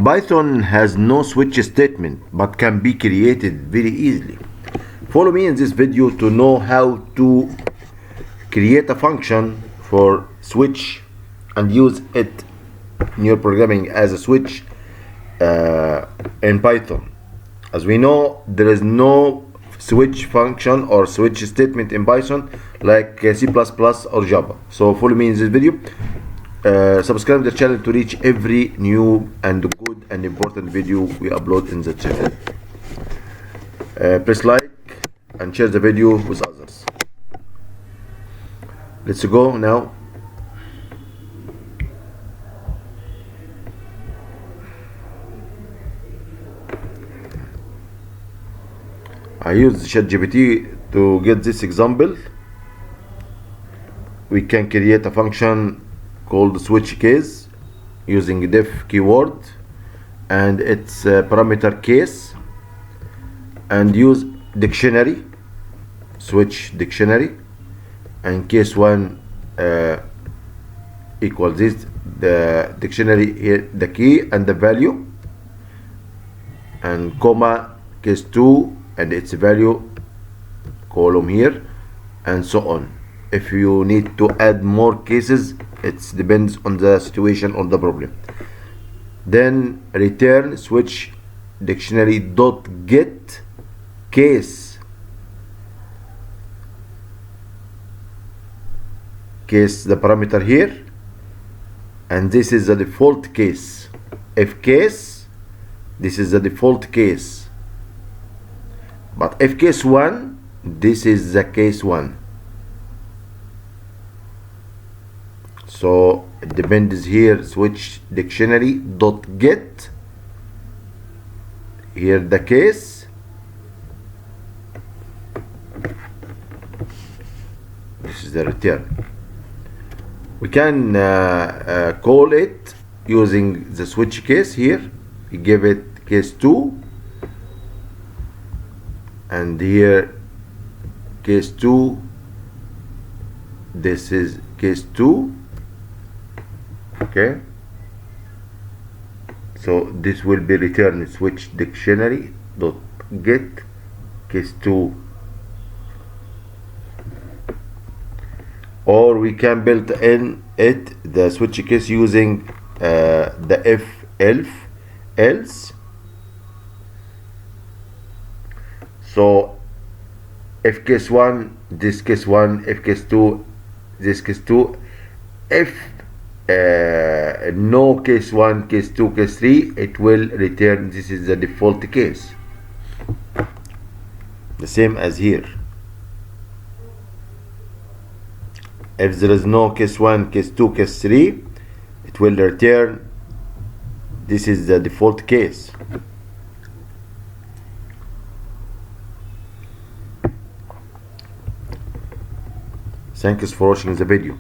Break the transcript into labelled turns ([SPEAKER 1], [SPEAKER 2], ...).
[SPEAKER 1] Python has no switch statement but can be created very easily. Follow me in this video to know how to create a function for switch and use it in your programming as a switch in Python. As we know, there is no switch function or switch statement in Python like C++ or Java. So follow me in this video. Subscribe to the channel to reach every new and good and important video we upload in the channel. Press like and share the video with others. Let's go now. I use ChatGPT to get this example. We can create a function called switch case using def keyword and its parameter case, and use dictionary, switch dictionary, and case 1 equals this, the dictionary here, the key and the value, and comma case 2 and its value, column here, and so on. If you need to add more cases, it depends on the situation or the problem. Then return switch dictionary dot get case the parameter here, and this is the default case. If case, this is the default case, but if case 1, this is the case 1. So it depends here, switch dictionary dot get here the case, this is the return. We can call it using the switch case here. We give it case 2, and here case 2, this is case 2. Okay, so this will be returned switch dictionary dot get case 2. Or we can build in it the switch case using the if else. So if case 1, this case 1, if case 2, this case 2, if no case 1, case 2, case 3, it will return this is the default case, the same as here. If there is no case 1, case 2, case 3, it will return this is the default case. Thanks for watching the video.